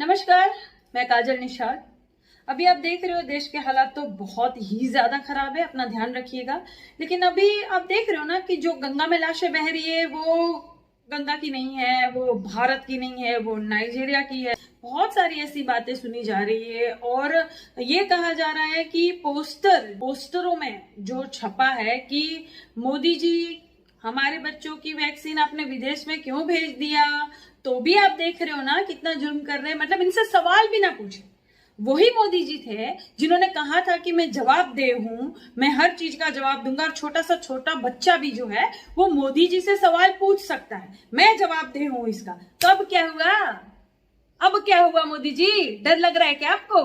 नमस्कार, मैं काजल निषाद। अभी आप देख रहे हो देश के हालात तो बहुत ही ज्यादा खराब है, अपना ध्यान रखिएगा। लेकिन अभी आप देख रहे हो ना कि जो गंगा में लाशें बह रही है वो गंगा की नहीं है, वो भारत की नहीं है, वो नाइजीरिया की है। बहुत सारी ऐसी बातें सुनी जा रही है और ये कहा जा रहा है कि पोस्टरों में जो छपा है कि मोदी जी हमारे बच्चों की वैक्सीन आपने विदेश में क्यों भेज दिया, तो भी आप देख रहे हो ना कितना जुर्म कर रहे हैं। मतलब इनसे सवाल भी ना पूछे। वही मोदी जी थे जिन्होंने कहा था कि मैं जवाबदेह हूं, मैं हर चीज का जवाब दूंगा और छोटा सा छोटा बच्चा भी जो है वो मोदी जी से सवाल पूछ सकता है, मैं जवाबदेह हूं इसका। तो अब क्या हुआ? अब क्या हुआ मोदी जी? डर लग रहा है क्या आपको?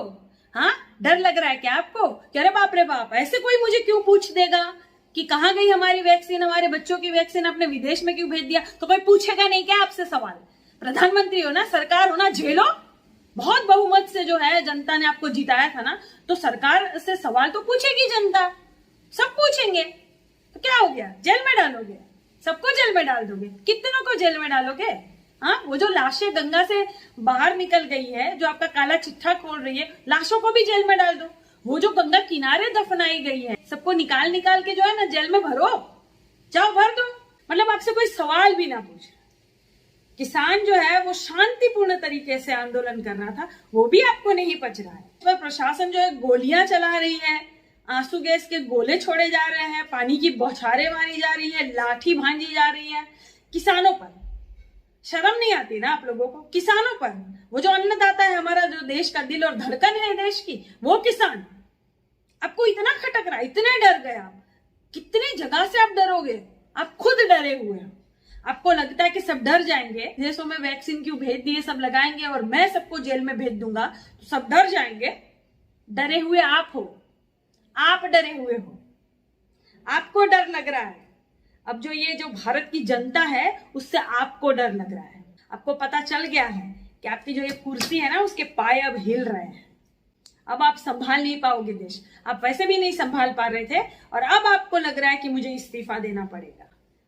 हाँ, डर लग रहा है क्या आपको? क्या रे बाप रे बाप, ऐसे कोई मुझे क्यों पूछ देगा कि कहां गई हमारी वैक्सीन, हमारे बच्चों की वैक्सीन आपने विदेश में क्यों भेज दिया? तो कोई पूछेगा नहीं क्या आपसे सवाल? प्रधानमंत्री हो ना, सरकार हो ना, झेलो। बहुत बहुमत से जो है जनता ने आपको जिताया था ना, तो सरकार से सवाल तो पूछेगी जनता, सब पूछेंगे। तो क्या हो गया, जेल में डालोगे? सबको जेल में डाल दोगे? कितनों को जेल में डालोगे? हाँ, वो जो लाशें गंगा से बाहर निकल गई है, जो आपका काला चिट्ठा खोल रही है, लाशों को भी जेल में डाल दो। वो जो गंगा किनारे दफनाई गई है, सबको निकाल निकाल के जो है ना जेल में भरो, जाओ भर दो। मतलब आपसे कोई सवाल भी ना पूछे। किसान जो है वो शांतिपूर्ण तरीके से आंदोलन कर रहा था, वो भी आपको नहीं पच रहा है। तो प्रशासन जो है गोलियां चला रही है, आंसू गैस के गोले छोड़े जा रहे हैं, पानी की बौछारें मारी जा रही है, लाठी भांजी जा रही है किसानों पर। शर्म नहीं आती ना आप लोगों को? किसानों पर, वो जो अन्नदाता है हमारा, जो देश का दिल और धड़कन है देश की, वो किसान आपको इतना खटक रहा है, इतने डर गए आप। कितनी जगह से आप डरोगे? आप खुद डरे हुए हैं। आपको लगता है कि सब डर जाएंगे, देशों में वैक्सीन क्यों भेज दिए, सब लगाएंगे और मैं सबको जेल में भेज दूंगा तो सब डर जाएंगे। डरे हुए आप हो, आप डरे हुए हो, आपको डर लग रहा है। अब जो ये जो भारत की जनता है उससे आपको डर लग रहा है। आपको पता चल गया है कि आपकी जो ये कुर्सी है ना, उसके पाए अब हिल रहे हैं। अब आप संभाल नहीं पाओगे देश, आप वैसे भी नहीं संभाल पा रहे थे और अब आपको लग रहा है कि मुझे इस्तीफा देना पड़ेगा।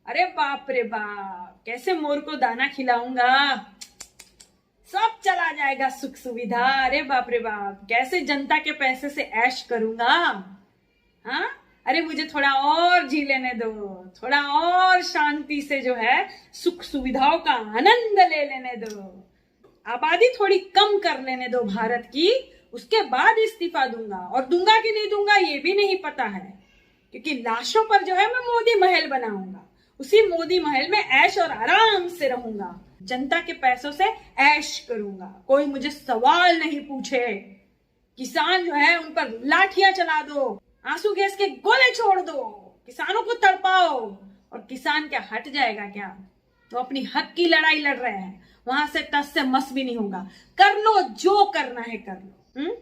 अरे बाप रे बाप, कैसे मोर को दाना खिलाऊंगा, सब चला जाएगा सुख सुविधा। अरे बाप रे बाप, कैसे जनता के पैसे से ऐश करूंगा। हाँ, अरे मुझे थोड़ा और जी लेने दो, थोड़ा और शांति से जो है सुख सुविधाओं का आनंद ले लेने दो, आबादी थोड़ी कम कर लेने दो भारत की, उसके बाद इस्तीफा दूंगा। और दूंगा कि नहीं दूंगा ये भी नहीं पता है, क्योंकि लाशों पर जो है मैं मोदी महल बनाऊंगा, उसी मोदी महल में ऐश और आराम से रहूंगा, जनता के पैसों से ऐश करूंगा, कोई मुझे सवाल नहीं पूछे। किसान जो है उन पर लाठियां चला दो, आंसू गैस के गोले छोड़ दो, किसानों को तड़पाओ। और किसान क्या हट जाएगा क्या? तो अपनी हक की लड़ाई लड़ रहे हैं, वहां से टस से मस भी नहीं होगा। कर लो जो करना है कर लो।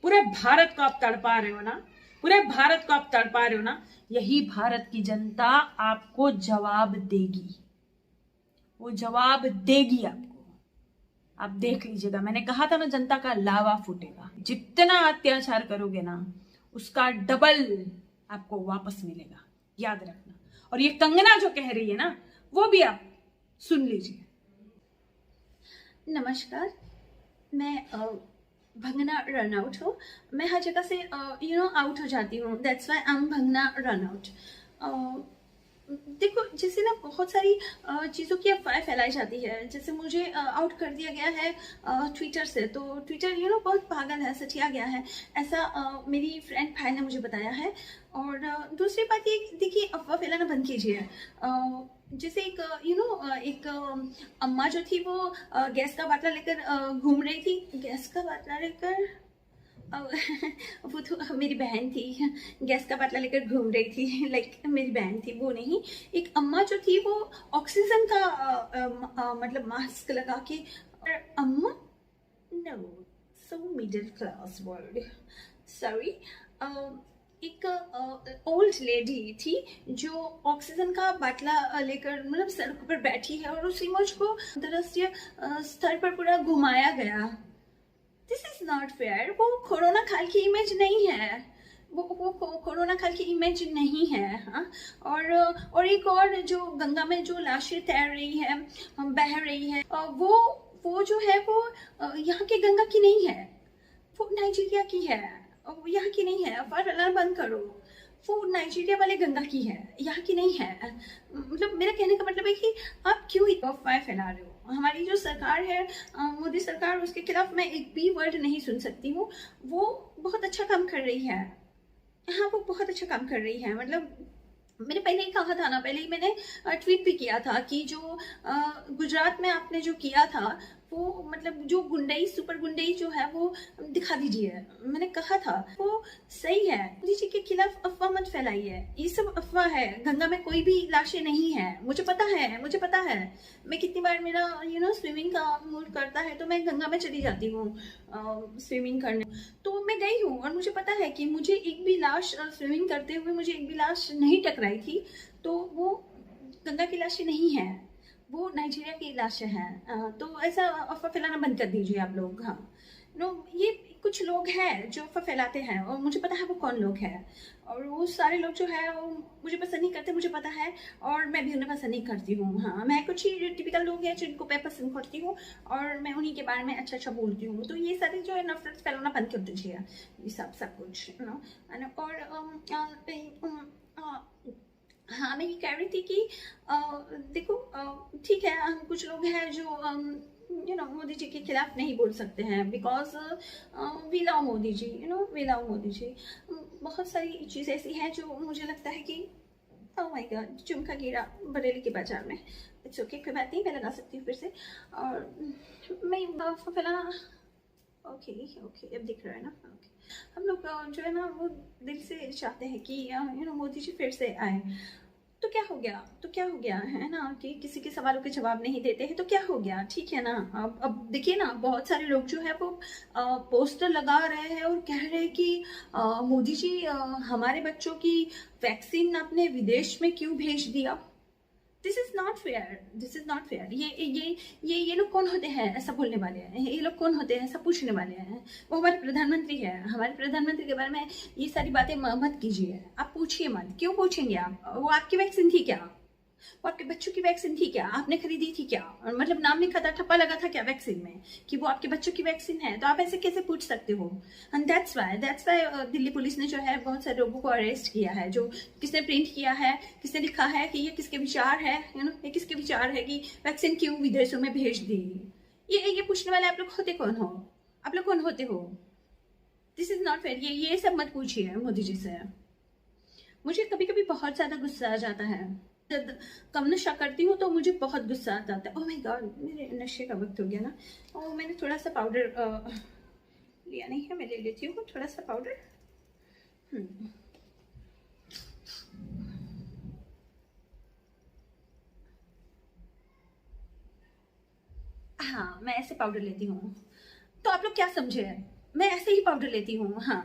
पूरे भारत को आप तड़पा रहे हो ना, पूरे भारत को आप तड़पा रहे हो ना, यही भारत की जनता आपको जवाब देगी, वो जवाब देगी आपको। आप देख लीजिएगा, मैंने कहा था ना जनता का लावा फूटेगा। जितना अत्याचार करोगे ना उसका डबल आपको वापस मिलेगा, याद रखना। और ये कंगना जो कह रही है ना, वो भी आप सुन लीजिए। नमस्कार, मैं भंगना रनआउट हूँ। मैं हर जगह से आउट हो जाती हूँ, दैट्स व्हाई आई एम भंगना रनआउट। देखो, जैसे ना बहुत सारी चीज़ों की अफवाह फैलाई जाती है। जैसे मुझे आउट कर दिया गया है ट्विटर से, तो ट्विटर बहुत पागल है, सठिया गया है, ऐसा मेरी फ्रेंड भाई ने मुझे बताया है। और दूसरी बात ये, देखिए अफवाह फैलाना बंद कीजिए। जैसे एक अम्मा जो थी वो गैस का बाटला लेकर घूम रही थी, गैस का बाटला लेकर वो तो मेरी बहन थी, गैस का बाटला लेकर घूम रही थी, लाइक मेरी बहन थी वो नहीं। एक अम्मा जो थी वो ऑक्सीजन का मतलब मास्क लगा के, और अम्मा no, so middle class word, sorry. एक ओल्ड लेडी थी जो ऑक्सीजन का बाटला लेकर मतलब सड़क पर बैठी है और उस इमेज को अंतरराष्ट्रीय स्तर पर पूरा घुमाया गया। This is not fair. वो कोरोना काल की इमेज नहीं है, वो कोरोना काल की इमेज नहीं है। हाँ, और एक और जो गंगा में जो लाशें तैर रही है, बह रही है, वो वो जो है वो यहाँ के गंगा की नहीं है, वो नाइजीरिया की है, यहाँ की नहीं है। अफवाह फैलाना बंद करो, वो नाइजीरिया वाले गंगा की है, यहाँ की नहीं है। मतलब मेरा कहने का मतलब है कि आप क्यों अफवाह फैला रहे हो। हमारी जो सरकार है, मोदी सरकार, उसके खिलाफ मैं एक भी वर्ड नहीं सुन सकती हूँ। वो बहुत अच्छा काम कर रही है। हाँ, वो बहुत अच्छा काम कर रही है। मतलब मैंने पहले ही कहा था ना, पहले ही मैंने ट्वीट भी किया था कि जो गुजरात में आपने जो किया था वो मतलब जो गुंडई, सुपर गुंडई जो है वो दिखा दीजिए। मैंने कहा था वो सही है। मोदी जी के खिलाफ अफवाह मत फैलाइए, ये सब अफवाह है। गंगा में कोई भी लाशें नहीं है, मुझे पता है, मुझे पता है। मैं कितनी बार मेरा स्विमिंग का मूड करता है तो मैं गंगा में चली जाती हूँ स्विमिंग करने। तो मैं गई हूँ और मुझे पता है कि मुझे एक भी लाश स्विमिंग करते हुए मुझे एक भी लाश नहीं टकराई थी। तो वो गंगा की लाशें नहीं है, वो नाइजीरिया की लाशें हैं। तो ऐसा अफवाह फैलाना बंद कर दीजिए आप लोग। हाँ, ये कुछ लोग हैं जो अफवाह फैलाते हैं और मुझे पता है वो कौन लोग हैं। और वो सारे लोग जो है वो मुझे पसंद नहीं करते, मुझे पता है, और मैं भी उन्हें पसंद नहीं करती हूँ। हाँ, मैं कुछ ही टिपिकल लोग हैं जिनको मैं पसंद करती हूँ और मैं उन्हीं के बारे में अच्छा अच्छा बोलती हूँ। तो ये सारे जो है नफरत फैलाना बंद कर दीजिए, ये सब कुछ हाँ, मैं ये कह रही थी कि देखो, ठीक है, हम कुछ लोग हैं जो मोदी जी के खिलाफ नहीं बोल सकते हैं, because we love Modi ji, we love Modi ji. बहुत सारी चीज़ ऐसी हैं जो मुझे लगता है कि ओह माय गॉड, झुमका गिरा बरेली के बाजार में। इट्स ओके, कोई बात नहीं, मैं लगा सकती हूँ फिर से। और मैं फैलाना ओके, अब दिख रहा है ना। ओके, हम लोग जो है ना वो दिल से चाहते हैं कि मोदी जी फिर से आए। तो क्या हो गया, तो क्या हो गया है ना, कि किसी के सवालों के जवाब नहीं देते हैं तो क्या हो गया, ठीक है ना। अब देखिए ना, बहुत सारे लोग जो है वो पोस्टर लगा रहे हैं और कह रहे हैं कि मोदी जी हमारे बच्चों की वैक्सीन आपने विदेश में क्यों भेज दिया। This is not fair, this is not fair. ये लोग कौन होते हैं ऐसा बोलने वाले हैं, ये लोग कौन होते हैं ऐसा पूछने वाले हैं। वो हमारे प्रधानमंत्री है, हमारे प्रधानमंत्री के बारे में ये सारी बातें मत कीजिए, आप पूछिए मत। क्यों पूछेंगे आप, वो आपकी वैक्सीन थी क्या, वो आपके बच्चों की वैक्सीन थी क्या, आपने खरीदी थी क्या, मतलब नाम लिखा था, ठप्पा लगा था क्या वैक्सीन में कि वो आपके बच्चों की वैक्सीन है। तो आप ऐसे कैसे पूछ सकते हो। And that's why Delhi police ने जो है बहुत सारे लोगों को अरेस्ट किया है। जो किसने प्रिंट किया है, किसने लिखा है कि ये किसके विचार है, ये किसके विचार है कि वैक्सीन क्यों विदेशों में भेज दी। ये पूछने वाले आप लोग होते कौन हो, आप लोग कौन होते हो। This is not fair. ये सब मत पूछिए मोदी जी से। मुझे कभी कभी बहुत ज्यादा गुस्सा आ जाता है, जब कम नशा करती हूँ तो मुझे बहुत गुस्सा आता है। ओह माय गॉड, मेरे नशे का वक्त हो गया ना। और मैंने थोड़ा सा पाउडर लिया नहीं है, मैं ले लेती हूँ थोड़ा सा पाउडर। हाँ, मैं ऐसे पाउडर लेती हूँ। तो आप लोग क्या समझे, मैं ऐसे ही पाउडर लेती हूँ। हाँ,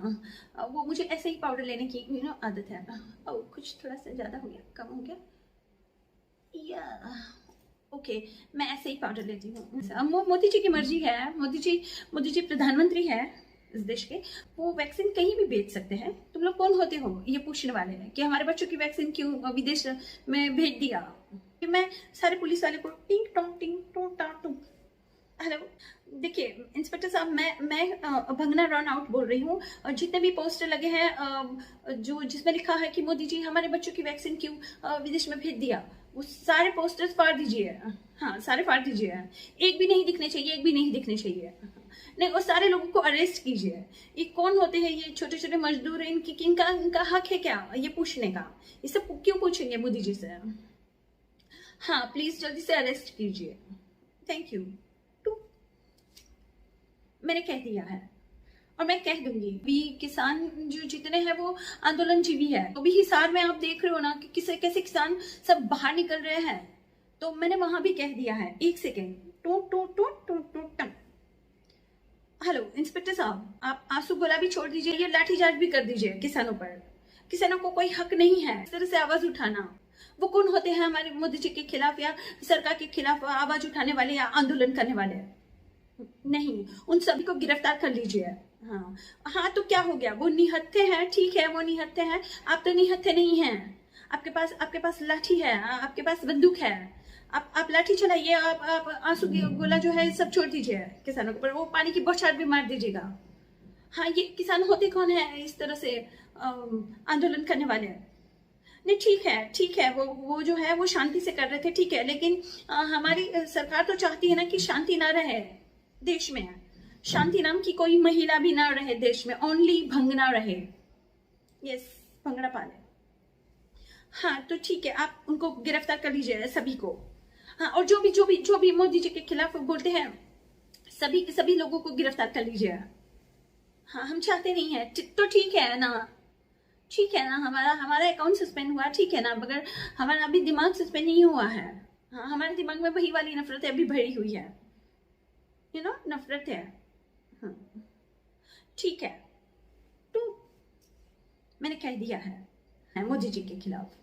वो मुझे ऐसे ही पाउडर लेने की आदत है। ओ, कुछ थोड़ा सा ज़्यादा हो गया, कम हो गया। ओके, मैं ऐसे ही पाउडर लेती हूँ। मोदी जी की मर्जी है, मोदी जी प्रधानमंत्री है इस देश के, वो वैक्सीन कहीं भी बेच सकते हैं। तुम लोग कौन होते हो ये पूछने वाले हैं कि हमारे बच्चों की वैक्सीन क्यों विदेश में भेज दिया। कि मैं सारे पुलिस वाले को टिंग टोंग टांग। हेलो, देखिए इंस्पेक्टर साहब, मैं भंगना रन आउट बोल रही हूँ। जितने भी पोस्टर लगे हैं जो जिसमें लिखा है कि मोदी जी हमारे बच्चों की वैक्सीन क्यों विदेश में भेज दिया, वो सारे पोस्टर्स फाड़ दीजिए। हाँ, सारे फाड़ दीजिए, एक भी नहीं दिखने चाहिए, एक भी नहीं दिखने चाहिए। नहीं, और सारे लोगों को अरेस्ट कीजिए। ये कौन होते हैं ये छोटे छोटे मजदूर, इनका हक है क्या ये पूछने का। ये सब क्यों पूछेंगे मोदी जी से। हाँ, प्लीज जल्दी से अरेस्ट कीजिए, थैंक यू। मैंने कह दिया है और मैं कह दूंगी भी। किसान जो जितने हैं वो आंदोलनजीवी है। तो भी हिसार में आप देख रहे हो ना कि कैसे किसान सब बाहर निकल रहे हैं। तो मैंने वहां भी कह दिया है। एक सेकेंड, टू। हेलो इंस्पेक्टर साहब, आप आंसू गोला भी छोड़ दीजिए, ये लाठीचार्ज भी कर दीजिए किसानों पर। किसानों को कोई हक नहीं है इस तरह से आवाज उठाना। वो कौन होते हैं हमारे मोदी जी के खिलाफ या सरकार के खिलाफ आवाज उठाने वाले या आंदोलन करने वाले। नहीं, उन सभी को गिरफ्तार कर लीजिए। हाँ, तो क्या हो गया, वो निहत्थे हैं, ठीक है वो निहत्थे हैं, आप तो निहत्थे नहीं हैं। आपके पास लाठी है, आपके पास बंदूक है, आप लाठी चलाइए, आप आंसू की गोला जो है सब छोड़ दीजिए किसानों के ऊपर, वो पानी की बौछार भी मार दीजिएगा। हाँ, ये किसान होते कौन है इस तरह से आंदोलन करने वाले? नहीं, ठीक है, वो जो है वो शांति से कर रहे थे, ठीक है, लेकिन हमारी सरकार तो चाहती है ना कि शांति ना रहे देश में, शांति नाम की कोई महिला भी ना रहे देश में, ओनली भंगना रहे। यस, भंगड़ा पाले। हाँ तो ठीक है, आप उनको गिरफ्तार कर लीजिए सभी को। हाँ, और जो भी मोदी जी के खिलाफ बोलते हैं सभी लोगों को गिरफ्तार कर लीजिए। हाँ, हम चाहते नहीं है तो ठीक है ना, हमारा अकाउंट सस्पेंड हुआ, ठीक है ना, मगर हमारा अभी दिमाग सस्पेंड नहीं हुआ है। हाँ, हमारे दिमाग में वही वाली नफरत अभी भरी हुई है, नफरत है। हाँ, ठीक है, तो मैंने कह दिया है मोदी जी के खिलाफ।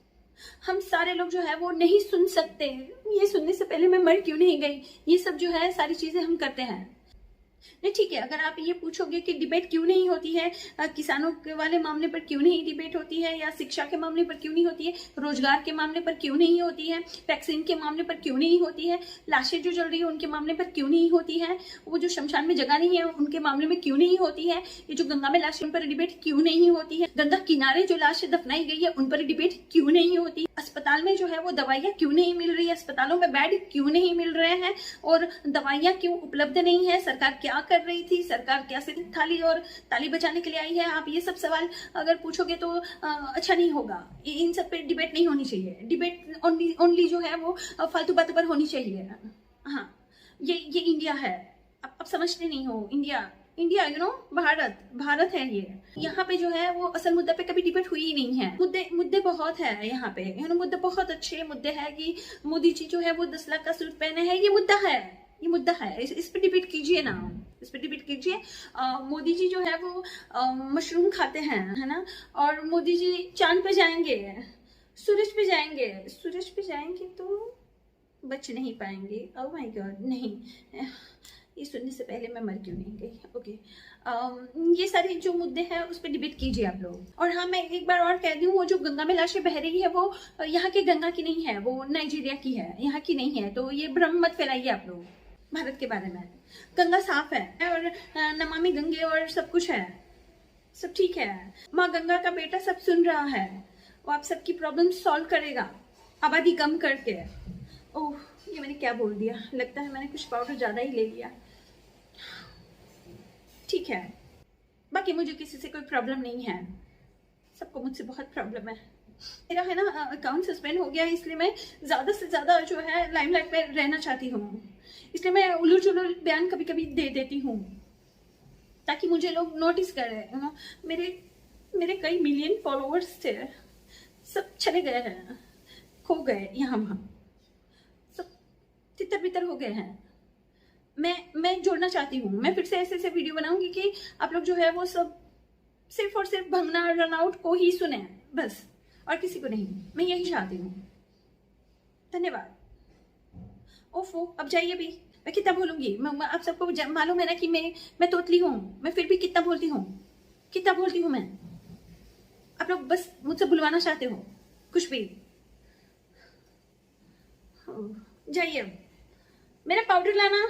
हम सारे लोग जो है वो नहीं सुन सकते, ये सुनने से पहले मैं मर क्यों नहीं गई, ये सब जो है सारी चीजें हम करते हैं। नहीं, ठीक है, अगर आप ये पूछोगे कि डिबेट क्यों नहीं होती है, किसानों के वाले मामले पर क्यों नहीं डिबेट होती है, या शिक्षा के मामले पर क्यों नहीं होती है, रोजगार के मामले पर क्यों नहीं होती है, वैक्सीन के मामले पर क्यों नहीं होती है, लाशें जो जल रही है उनके मामले पर क्यों नहीं होती है, वो जो शमशान में जगह नहीं है उनके मामले में क्यों नहीं होती है, ये जो गंगा में लाशें उन पर डिबेट क्यों नहीं होती है, गंगा किनारे जो लाशें दफनाई गई है उन पर डिबेट क्यों नहीं होती, अस्पताल में जो है वो दवाइयाँ क्यों नहीं मिल रही है, अस्पतालों में बेड क्यों नहीं मिल रहे हैं, और दवाइयाँ क्यों उपलब्ध नहीं है, सरकार क्या कर रही थी, सरकार क्या सिर्फ थाली और ताली बजाने के लिए आई है। आप ये सब सवाल अगर पूछोगे तो अच्छा नहीं होगा, इन सब पे डिबेट नहीं होनी चाहिए, डिबेट ओनली जो है वो फालतू बातों पर होनी चाहिए। हाँ, ये इंडिया है, आप समझते नहीं हो, इंडिया भारत है ये। यहाँ पे जो है वो असल मुद्दे पे कभी डिबेट हुई ही नहीं है। मुद्दे बहुत है यहाँ पे, मुद्दे बहुत अच्छे मुद्दे हैं कि मोदी जी जो है वो 10 लाख का सूट पहने हैं, ये मुद्दा है, इस पे डिबेट कीजिए ना, इस पे डिबेट कीजिए। मोदी जी जो है वो मशरूम खाते हैं, है ना, और मोदी जी चांद पे जाएंगे, सूरज पे जाएंगे तो बच नहीं पाएंगे। ओह माय गॉड, नहीं, ये सुनने से पहले मैं मर क्यों नहीं गई। ओके, ये सारे जो मुद्दे हैं उस पर डिबेट कीजिए आप लोग। और हाँ, मैं एक बार और कह दूं, वो जो गंगा में लाशें बह रही है वो यहाँ के गंगा की नहीं है, वो नाइजीरिया की है, यहाँ की नहीं है, तो ये भ्रम मत फैलाइए आप लोग भारत के बारे में। गंगा साफ है और नमामि गंगे और सब कुछ है, सब ठीक है। माँ गंगा का बेटा सब सुन रहा है, वो आप सबकी प्रॉब्लम सॉल्व करेगा आबादी कम करके। ओह, ये मैंने क्या बोल दिया, लगता है मैंने कुछ पाउडर ज्यादा ही ले लिया। ठीक है, बाकी मुझे किसी से कोई प्रॉब्लम नहीं है, सबको मुझसे बहुत प्रॉब्लम है। मेरा है ना अकाउंट सस्पेंड हो गया है, इसलिए मैं ज्यादा से ज्यादा जो है लाइमलाइट में रहना चाहती हूँ, इसलिए मैं उलूल जुलूल बयान कभी कभी दे देती हूँ ताकि मुझे लोग नोटिस करें। मेरे कई मिलियन फॉलोअर्स थे, सब चले गए हैं, खो गए, यहाँ वहाँ सब तितर बितर हो गए हैं। मैं जोड़ना चाहती हूँ, मैं फिर से ऐसे वीडियो बनाऊंगी कि आप लोग जो है वो सब सिर्फ और सिर्फ भंगना रनआउट को ही सुने बस, और किसी को नहीं। मैं यही चाहती हूँ। धन्यवाद। ओफो, अब जाइए भी, मैं कितना बोलूंगी, आप सबको मालूम है ना कि मैं तोतली हूँ, मैं फिर भी कितना बोलती हूँ मैं। आप लोग बस मुझसे बुलवाना चाहते हो कुछ भी। जाइए, मेरा पाउडर लाना।